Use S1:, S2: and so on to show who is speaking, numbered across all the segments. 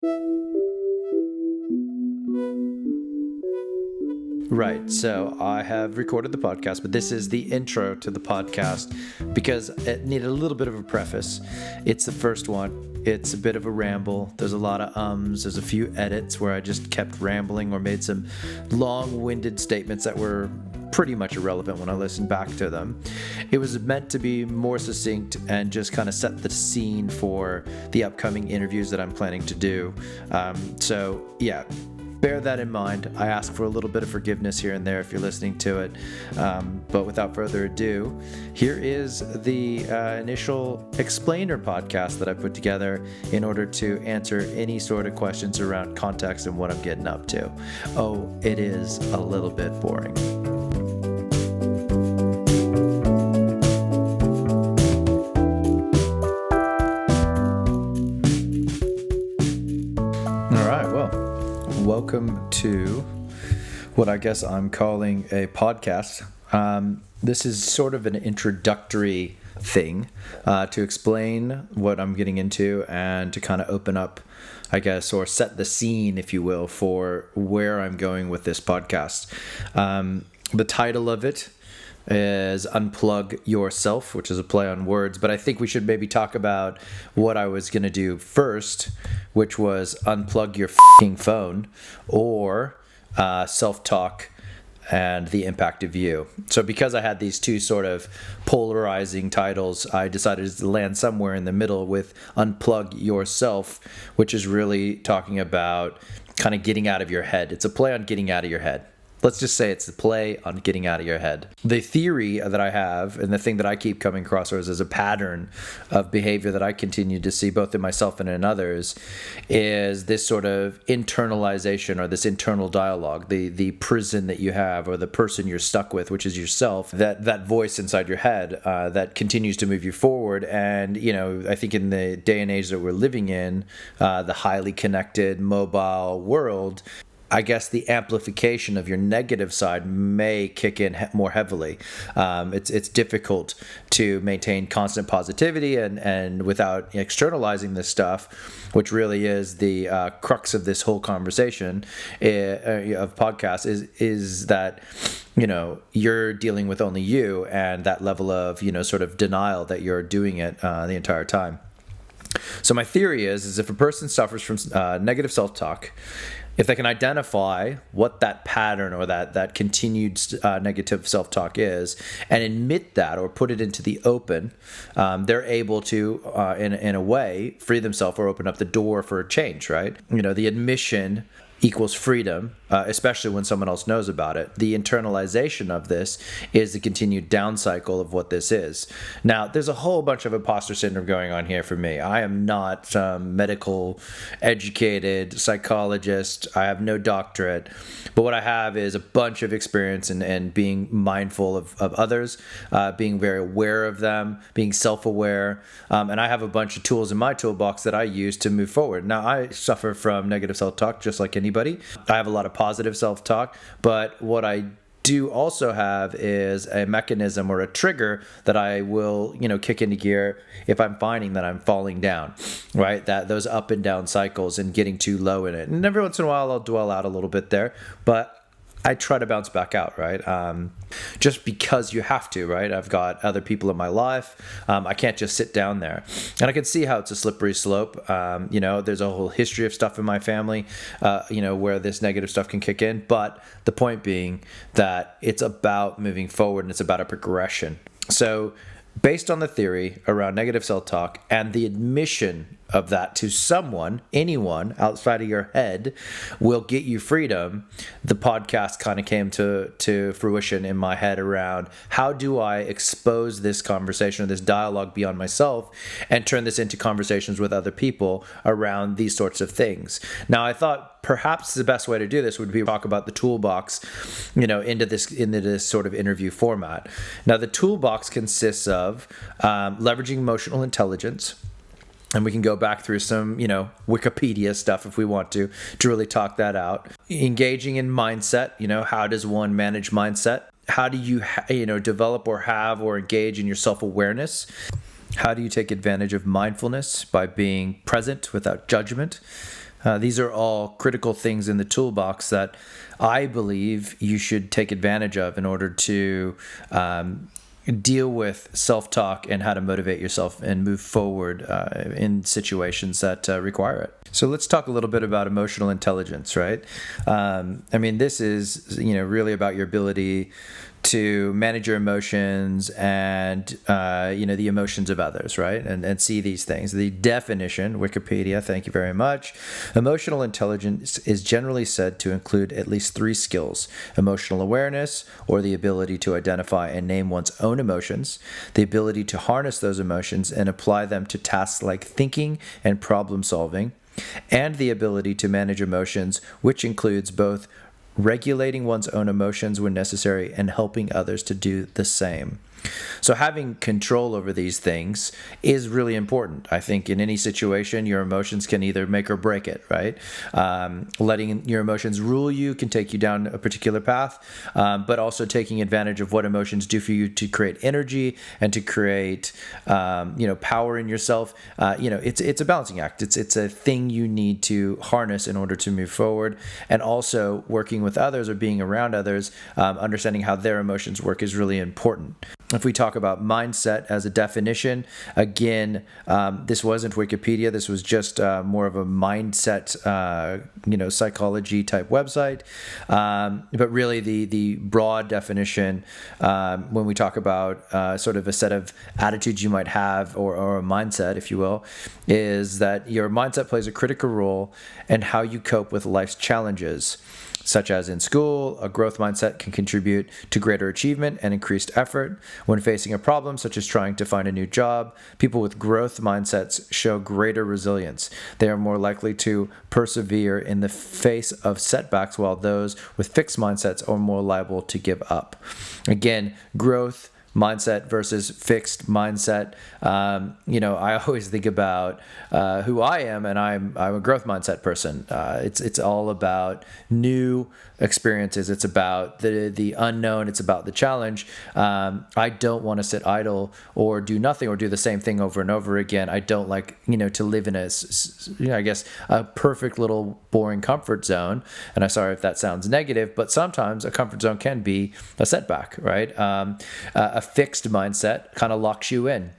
S1: Right, so I have recorded the podcast, but this is the intro to the podcast because it needed a little bit of a preface. It's the first one. It's a bit of a ramble. There's a lot of there's a few edits where I just kept rambling or made some long-winded statements that were pretty much irrelevant when I listened back to them. It was meant to be more succinct and just kind of set the scene for the upcoming interviews that I'm planning to do. So yeah, bear that in mind. I ask for a little bit of forgiveness here and there if you're listening to it. But without further ado, here is the initial explainer podcast that I put together in order to answer any sort of questions around context and what I'm getting up to. Oh, it is a little bit boring. Welcome to what I guess I'm calling a podcast. This is sort of an introductory thing to explain what I'm getting into and to kind of open up, I guess, or set the scene, if you will, for where I'm going with this podcast. The title of it is Unplug Your Self, which is a play on words, but I think we should maybe talk about what I was going to do first, which was unplug your f***ing phone, or self-talk and the impact of you. So because I had these two sort of polarizing titles, I decided to land somewhere in the middle with Unplug Yourself, which is really talking about kind of getting out of your head. It's a play on getting out of your head. Let's just say it's a play on getting out of your head. The theory that I have, and the thing that I keep coming across as a pattern of behavior that I continue to see both in myself and in others, is this sort of internalization or this internal dialogue, the prison that you have or the person you're stuck with, which is yourself, that voice inside your head that continues to move you forward. And, you know, I think in the day and age that we're living in, the highly connected mobile world, I guess the amplification of your negative side may kick in more heavily. It's difficult to maintain constant positivity and without externalizing this stuff, which really is the crux of this whole conversation of podcast is that, you know, you're dealing with only you and that level of, you know, sort of denial that you're doing it the entire time. So my theory is if a person suffers from negative self-talk, if they can identify what that pattern or that continued negative self-talk is and admit that or put it into the open, they're able to, in a way, free themselves or open up the door for a change, right? You know, the admission equals freedom, especially when someone else knows about it. The internalization of this is the continued down cycle of what this is. Now, there's a whole bunch of imposter syndrome going on here for me. I am not some medical educated psychologist. I have no doctorate. But what I have is a bunch of experience in being mindful of others, being very aware of them, being self-aware. And I have a bunch of tools in my toolbox that I use to move forward. Now, I suffer from negative self-talk just like anybody. I have a lot of positive self-talk, but what I do also have is a mechanism or a trigger that I will, you know, kick into gear if I'm finding that I'm falling down, right? That those up and down cycles and getting too low in it. And every once in a while I'll dwell out a little bit there, but I try to bounce back out, right? Just because you have to, right? I've got other people in my life. I can't just sit down there. And I can see how it's a slippery slope. You know, there's a whole history of stuff in my family, you know, where this negative stuff can kick in. But the point being that it's about moving forward and it's about a progression. So based on the theory around negative self-talk and the admission of that to someone, anyone outside of your head will get you freedom, the podcast kind of came to fruition in my head around how do I expose this conversation or this dialogue beyond myself and turn this into conversations with other people around these sorts of things. Now, I thought perhaps the best way to do this would be to talk about the toolbox, you know, into this sort of interview format. Now, the toolbox consists of leveraging emotional intelligence. And we can go back through some, you know, Wikipedia stuff if we want to really talk that out. Engaging in mindset, you know, how does one manage mindset? How do you, develop or have or engage in your self-awareness? How do you take advantage of mindfulness by being present without judgment? These are all critical things in the toolbox that I believe you should take advantage of in order to deal with self-talk and how to motivate yourself and move forward in situations that require it. So let's talk a little bit about emotional intelligence, right? This is, really about your ability to manage your emotions and, the emotions of others, right? And see these things. The definition, Wikipedia, thank you very much. Emotional intelligence is generally said to include at least 3 skills: emotional awareness, or the ability to identify and name one's own emotions, the ability to harness those emotions and apply them to tasks like thinking and problem solving, and the ability to manage emotions, which includes both regulating one's own emotions when necessary and helping others to do the same. So having control over these things is really important. I think in any situation, your emotions can either make or break it, right? Letting your emotions rule you can take you down a particular path, but also taking advantage of what emotions do for you to create energy and to create, power in yourself. It's a balancing act. It's a thing you need to harness in order to move forward. And also working with others or being around others, understanding how their emotions work is really important. If we talk about mindset as a definition, again, this wasn't Wikipedia. This was just more of a mindset, psychology type website. But really, the broad definition, when we talk about sort of a set of attitudes you might have, or a mindset, if you will, is that your mindset plays a critical role in how you cope with life's challenges. Such as in school, a growth mindset can contribute to greater achievement and increased effort. When facing a problem, such as trying to find a new job, people with growth mindsets show greater resilience. They are more likely to persevere in the face of setbacks, while those with fixed mindsets are more liable to give up. Again, growth mindset versus fixed mindset. I always think about who I am, and I'm a growth mindset person. It's all about new experiences. It's about the unknown. It's about the challenge. I don't want to sit idle or do nothing or do the same thing over and over again. I don't like to live in a perfect little boring comfort zone. And I'm sorry if that sounds negative, but sometimes a comfort zone can be a setback, right? A fixed mindset kind of locks you in.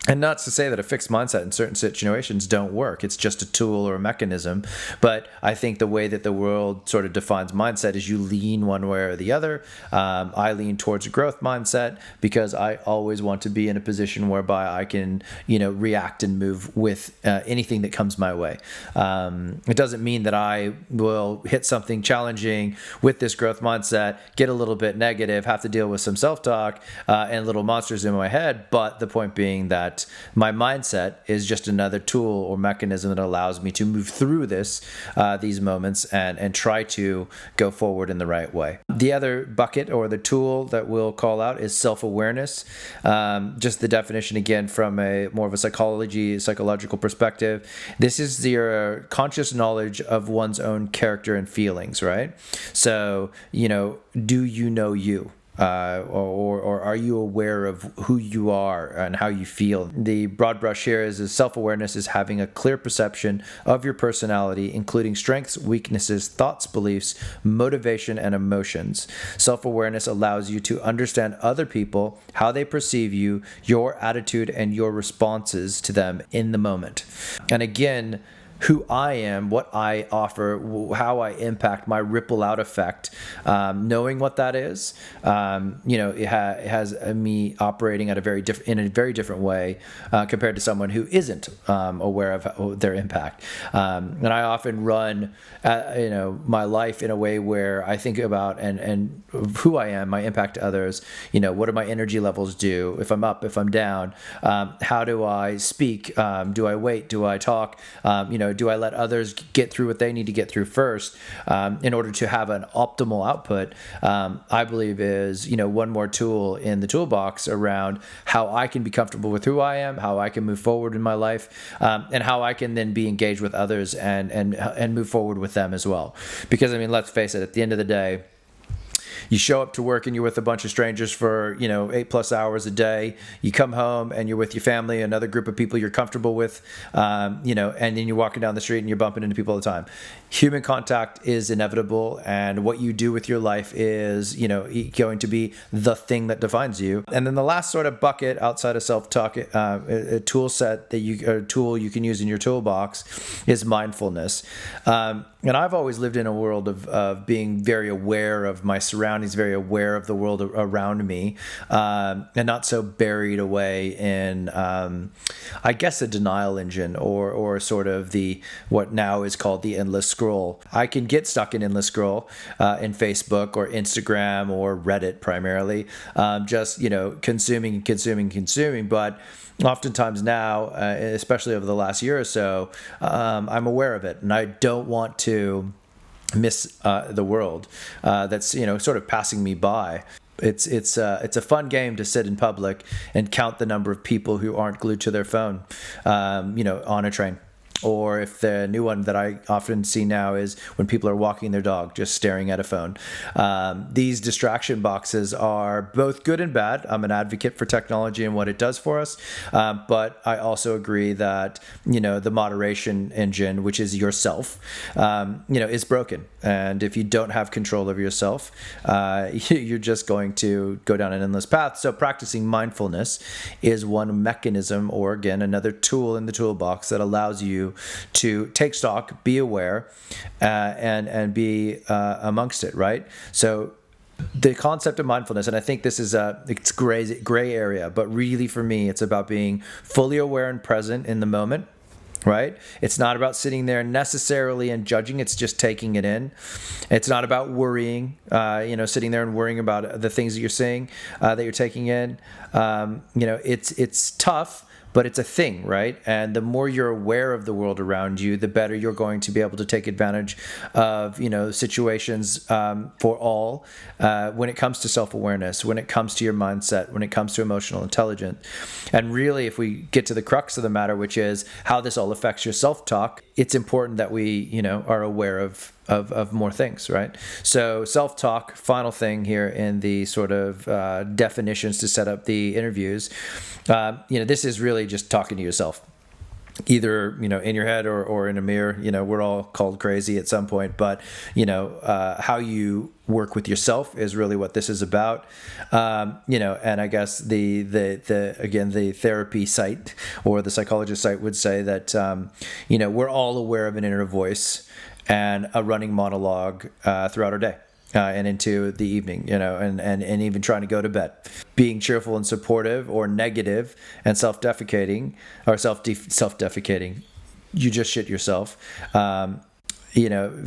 S1: And not to say that a fixed mindset in certain situations don't work. It's just a tool or a mechanism. But I think the way that the world sort of defines mindset is you lean one way or the other. I lean towards a growth mindset because I always want to be in a position whereby I can, react and move with anything that comes my way. It doesn't mean that I will hit something challenging with this growth mindset, get a little bit negative, have to deal with some self-talk and little monsters in my head. But the point being that my mindset is just another tool or mechanism that allows me to move through these moments and try to go forward in the right way. The other bucket or the tool that we'll call out is self-awareness. Just the definition again from a more of a psychological perspective. This is your conscious knowledge of one's own character and feelings, right? So, do you know you? Or are you aware of who you are and how you feel? The broad brush here is self-awareness is having a clear perception of your personality, including strengths, weaknesses, thoughts, beliefs, motivation, and emotions. Self-awareness allows you to understand other people, how they perceive you, your attitude, and your responses to them in the moment. And again, who I am, what I offer, how I impact, my ripple out effect, knowing what that is, it has me operating in a very different way compared to someone who isn't aware of their impact. And I often run, my life in a way where I think about and who I am, my impact to others. What do my energy levels do? If I'm up, if I'm down, how do I speak? Do I wait? Do I talk? Do I let others get through what they need to get through first in order to have an optimal output? I believe is one more tool in the toolbox around how I can be comfortable with who I am, how I can move forward in my life, and how I can then be engaged with others and move forward with them as well. Because let's face it, at the end of the day, You show up to work and you're with a bunch of strangers for 8+ hours a day. You come home and you're with your family, another group of people you're comfortable with, and then you're walking down the street and you're bumping into people all the time. Human contact is inevitable, and what you do with your life is going to be the thing that defines you. And then the last sort of bucket outside of self-talk, a tool you can use in your toolbox is mindfulness. And I've always lived in a world of being very aware of my surroundings, very aware of the world around me, and not so buried away in, I guess, a denial engine or sort of what now is called the endless scroll. I can get stuck in endless scroll in Facebook or Instagram or Reddit primarily, just consuming. But oftentimes now, especially over the last year or so, I'm aware of it, and I don't want to miss the world that's sort of passing me by. It's a fun game to sit in public and count the number of people who aren't glued to their phone, on a train. Or if the new one that I often see now is when people are walking their dog, just staring at a phone. These distraction boxes are both good and bad. I'm an advocate for technology and what it does for us. But I also agree that, the moderation engine, which is yourself, is broken. And if you don't have control of yourself, you're just going to go down an endless path. So practicing mindfulness is one mechanism, or again, another tool in the toolbox that allows you to take stock, be aware, and be amongst it, right? So the concept of mindfulness, and I think this is it's gray area, but really for me, it's about being fully aware and present in the moment. Right? It's not about sitting there necessarily and judging. It's just taking it in. It's not about worrying, sitting there and worrying about the things that you're seeing, that you're taking in. It's tough, but it's a thing, right? And the more you're aware of the world around you, the better you're going to be able to take advantage of, situations for all when it comes to self-awareness, when it comes to your mindset, when it comes to emotional intelligence. And really, if we get to the crux of the matter, which is how this all affects your self-talk, it's important that we, are aware of more things, right? So self-talk, final thing here in the sort of definitions to set up the interviews. This is really just talking to yourself, either, in your head or in a mirror. We're all called crazy at some point, but, how you work with yourself is really what this is about. And I guess the therapy site or the psychologist site would say that, we're all aware of an inner voice and a running monologue throughout our day. And into the evening, and even trying to go to bed. Being cheerful and supportive, or negative and self-defecating, or self-defecating, you just shit yourself.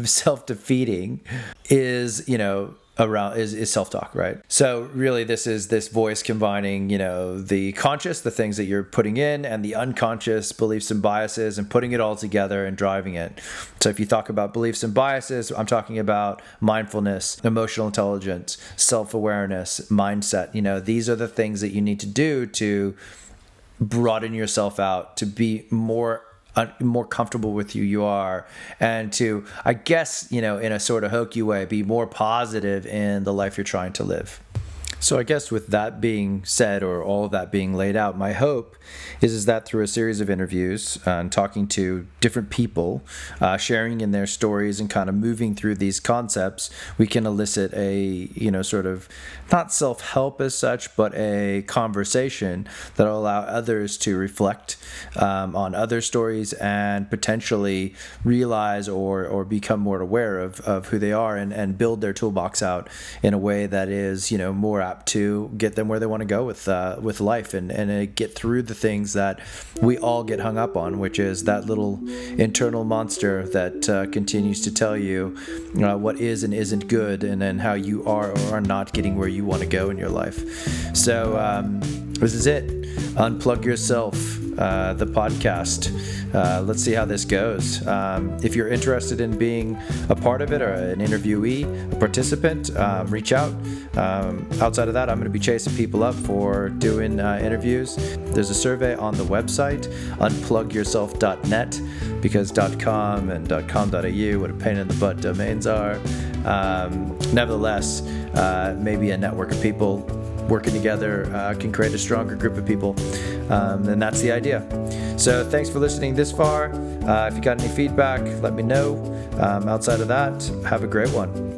S1: Self-defeating is, is self-talk, right? So really this is this voice combining, the conscious, the things that you're putting in, and the unconscious beliefs and biases, and putting it all together and driving it. So if you talk about beliefs and biases, I'm talking about mindfulness, emotional intelligence, self-awareness, mindset. These are the things that you need to do to broaden yourself out, to be more comfortable with who you are, and to, I guess, in a sort of hokey way, be more positive in the life you're trying to live. So I guess with that being said, or all of that being laid out, my hope is that through a series of interviews and talking to different people, sharing in their stories and kind of moving through these concepts, we can elicit a, sort of not self-help as such, but a conversation that will allow others to reflect on other stories and potentially realize or become more aware of who they are, and build their toolbox out in a way that is, more apt to get them where they want to go with life, and get through the things that we all get hung up on, which is that little internal monster that continues to tell you what is and isn't good, and then how you are or are not getting where you want to go in your life. So this is it. Unplug yourself. the podcast. Let's see how this goes. If you're interested in being a part of it or an interviewee, a participant, reach out. Outside of that, I'm going to be chasing people up for doing interviews. There's a survey on the website, unplugyourself.net, because .com and .com.au, what a pain in the butt domains are. Nevertheless, maybe a network of people working together can create a stronger group of people, and that's the idea. So thanks for listening this far. If you got any feedback, let me know. Outside of that, have a great one.